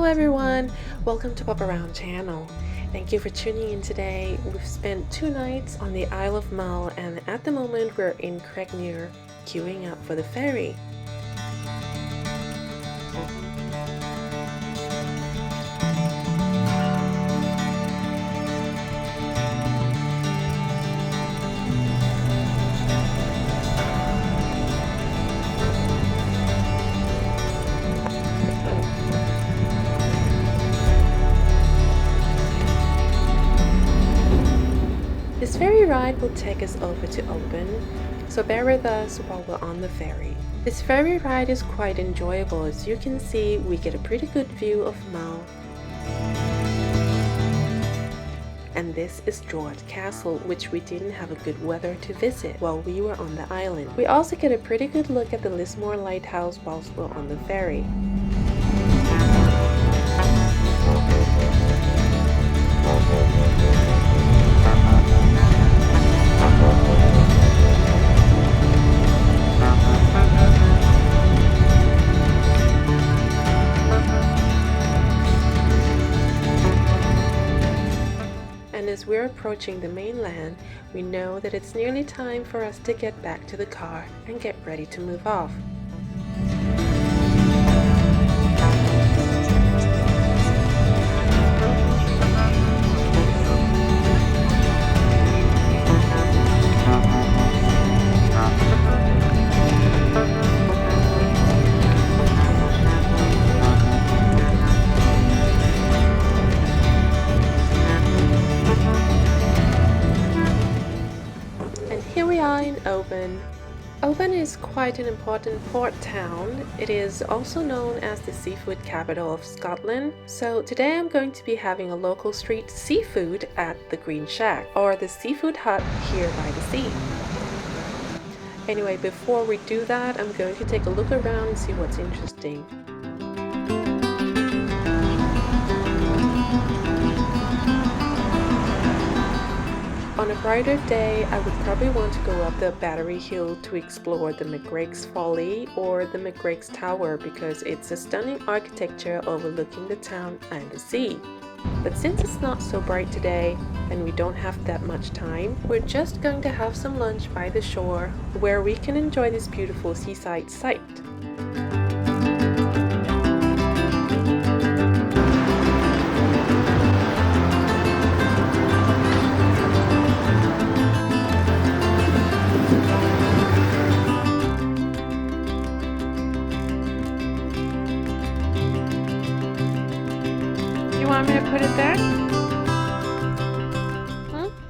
everyone, welcome to Pop Around channel. Thank you for tuning in today. We've spent 2 nights on the Isle of Mull and at the moment we're in Craignure queuing up for the ferry. This ferry ride will take us over to Oban, so bear with us while we're on the ferry. This ferry ride is quite enjoyable. As you can see, we get a pretty good view of Mull. And this is George Castle, which we didn't have a good weather to visit while we were on the island. We also get a pretty good look at the Lismore Lighthouse whilst we're on the ferry. As we're approaching the mainland, we know that it's nearly time for us to get back to the car and get ready to move off. In Oban. Oban is quite an important port town. It is also known as the seafood capital of Scotland. So today I'm going to be having a local street seafood at the Green Shack, or the seafood hut here by the sea. Anyway, before we do that, I'm going to take a look around and see what's interesting. On a brighter day, I would probably want to go up the Battery Hill to explore the McGreg's Folly or the McGreg's Tower because it's a stunning architecture overlooking the town and the sea. But since it's not so bright today and we don't have that much time, we're just going to have some lunch by the shore where we can enjoy this beautiful seaside sight. Want me to put it there?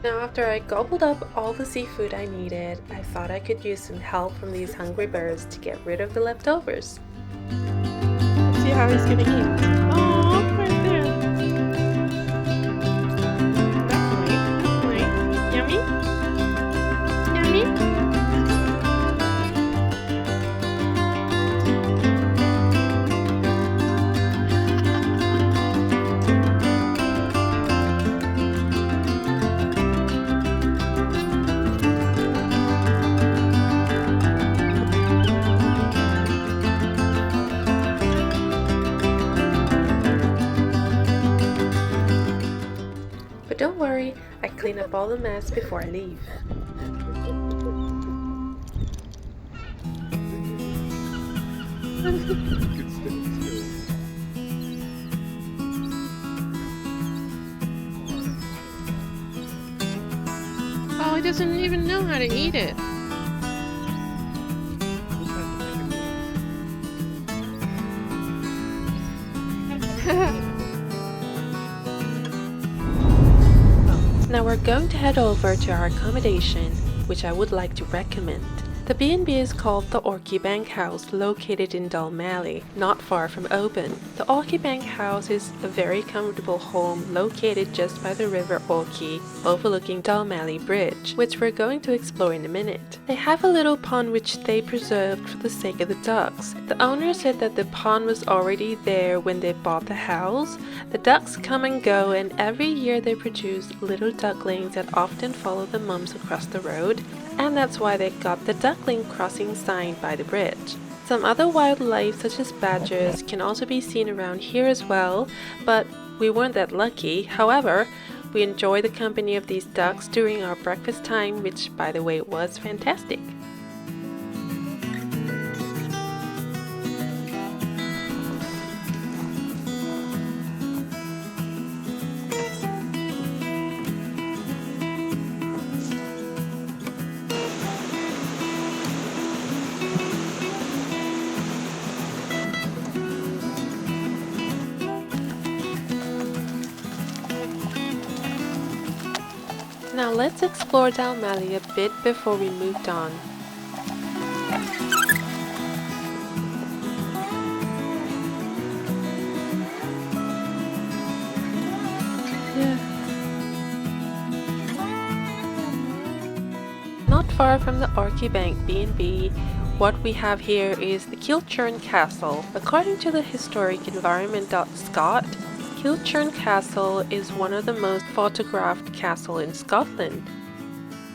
Now after I gobbled up all the seafood I needed, I thought I could use some help from these hungry birds to get rid of the leftovers. Let's see how he's gonna eat. Oh, right there. That's nice. Yummy? Yummy? Don't worry, I clean up all the mess before I leave. Oh, he doesn't even know how to eat it. Now we're going to head over to our accommodation, which I would like to recommend. The B&B is called the Orchy Bank House, located in Dalmally, not far from Oban. The Orchy Bank House is a very comfortable home located just by the river Orchy, overlooking Dalmally Bridge, which we're going to explore in a minute. They have a little pond which they preserved for the sake of the ducks. The owner said that the pond was already there when they bought the house. The ducks come and go, and every year they produce little ducklings that often follow the mums across the road, and that's why they got the duckling crossing sign by the bridge. Some other wildlife such as badgers can also be seen around here as well, but we weren't that lucky. However, we enjoyed the company of these ducks during our breakfast time, which by the way was fantastic. Now let's explore Dalmally a bit before we moved on. Not far from the Orchy Bank B&B, what we have here is the Kilchurn Castle. According to the historic environment.scot, Kilchurn Castle is one of the most photographed castles in Scotland.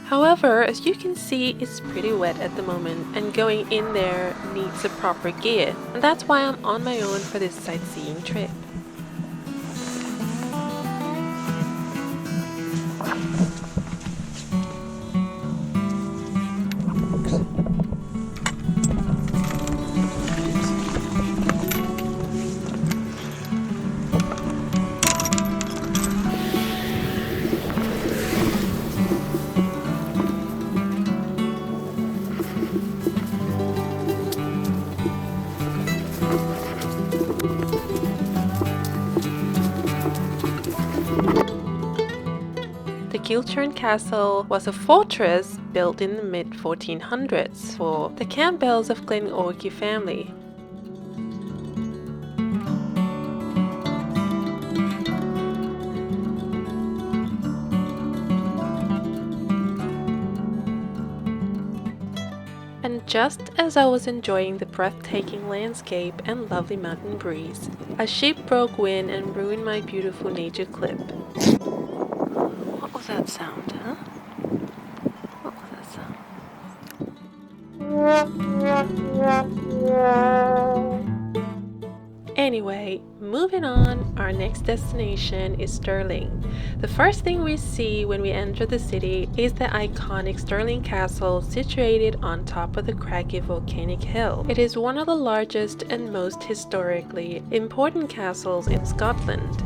However, as you can see, it's pretty wet at the moment and going in there needs a proper gear, and that's why I'm on my own for this sightseeing trip. The Kilchurn Castle was a fortress built in the mid-1400s for the Campbells of Craignure family. And just as I was enjoying the breathtaking landscape and lovely mountain breeze, a ship broke wind and ruined my beautiful nature clip. What was that sound, huh? What was that sound? Anyway, moving on, our next destination is Stirling. The first thing we see when we enter the city is the iconic Stirling Castle situated on top of the craggy volcanic hill. It is one of the largest and most historically important castles in Scotland.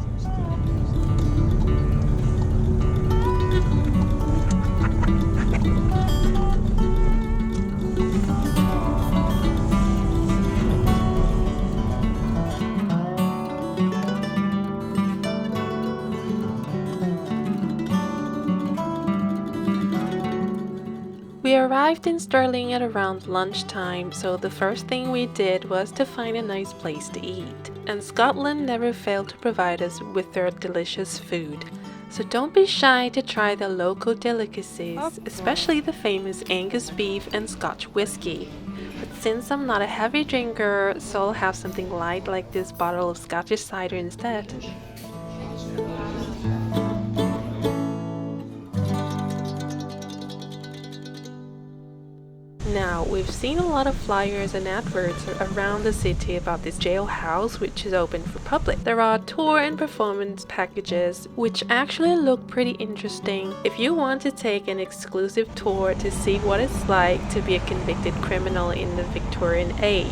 We arrived in Stirling at around lunchtime, so the first thing we did was to find a nice place to eat. And Scotland never failed to provide us with their delicious food. So don't be shy to try the local delicacies, especially the famous Angus beef and Scotch whiskey. But since I'm not a heavy drinker, so I'll have something light like this bottle of Scottish cider instead. Now, we've seen a lot of flyers and adverts around the city about this jailhouse, which is open for public. There are tour and performance packages, which actually look pretty interesting if you want to take an exclusive tour to see what it's like to be a convicted criminal in the Victorian age.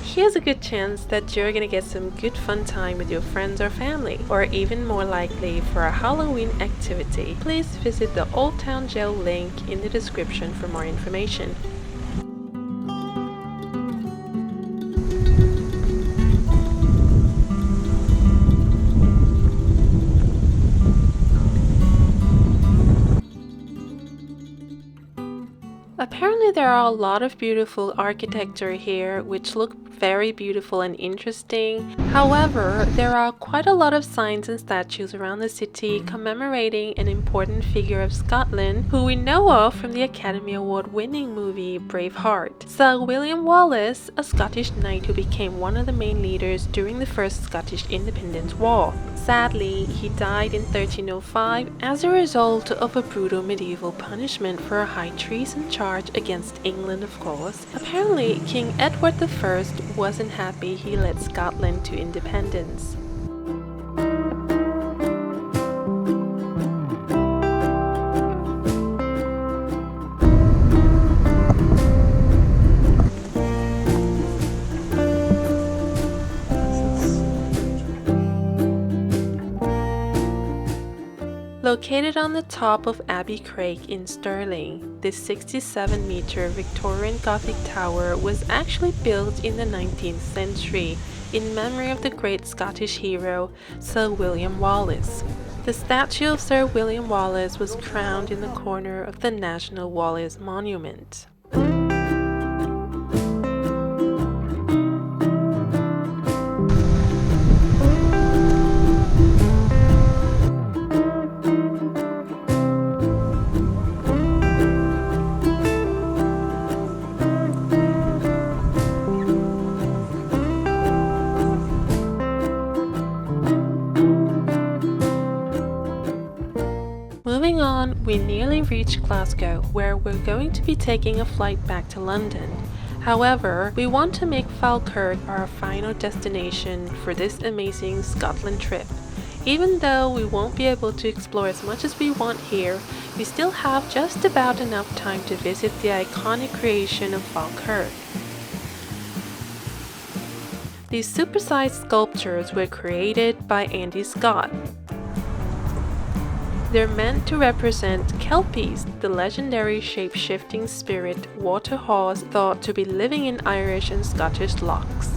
Here's a good chance that you're gonna get some good fun time with your friends or family, or even more likely for a Halloween activity. Please visit the Old Town Jail link in the description for more information. Apparently there are a lot of beautiful architecture here which look very beautiful and interesting. However, there are quite a lot of signs and statues around the city commemorating an important figure of Scotland who we know of from the Academy Award winning movie Braveheart. Sir William Wallace, a Scottish knight who became one of the main leaders during the First Scottish Independence War. Sadly, he died in 1305 as a result of a brutal medieval punishment for a high treason charge against against England, of course. Apparently, King Edward I wasn't happy he led Scotland to independence. Located on the top of Abbey Craig in Stirling, this 67-meter Victorian Gothic tower was actually built in the 19th century in memory of the great Scottish hero Sir William Wallace. The statue of Sir William Wallace was crowned in the corner of the National Wallace Monument. Moving on, we nearly reached Glasgow, where we're going to be taking a flight back to London. However, we want to make Falkirk our final destination for this amazing Scotland trip. Even though we won't be able to explore as much as we want here, we still have just about enough time to visit the iconic creation of Falkirk. These supersized sculptures were created by Andy Scott. They're meant to represent Kelpies, the legendary shape-shifting spirit water horse thought to be living in Irish and Scottish lochs.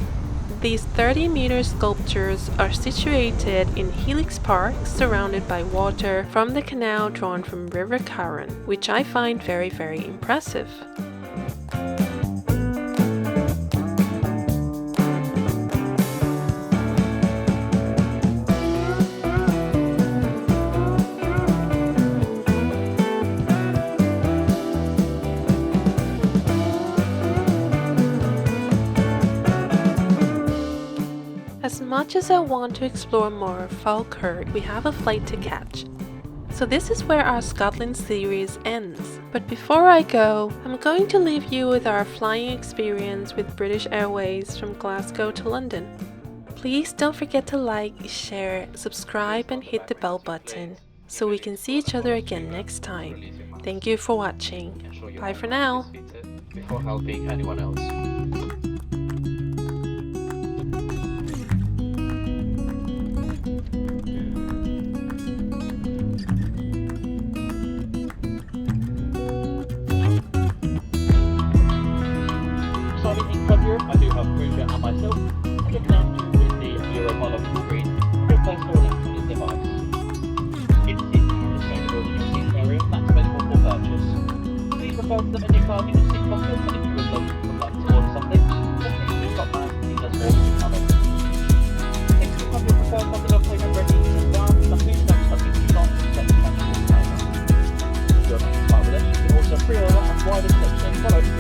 These 30-meter sculptures are situated in Helix Park, surrounded by water from the canal drawn from River Carron, which I find very, very impressive. As much as I want to explore more of Falkirk, we have a flight to catch. So this is where our Scotland series ends. But before I go, I'm going to leave you with our flying experience with British Airways from Glasgow to London. Please don't forget to like, share, subscribe and hit the bell button so we can see each other again next time. Thank you for watching. Bye for now. Before helping anyone else. I do have Craignure and myself, and look down to the Europa of the screen, replace all links on this device. It's in the sustainable seat area that's available for purchase. Please refer to the menu card in the seat pocket, and if you would like to order something, then please stop by and leave us all to cover. Next to have your preferred method of payment ready to start, and please don't submit too long to set the country with payment. If you're not smart with us, you can also pre-order a wider selection of products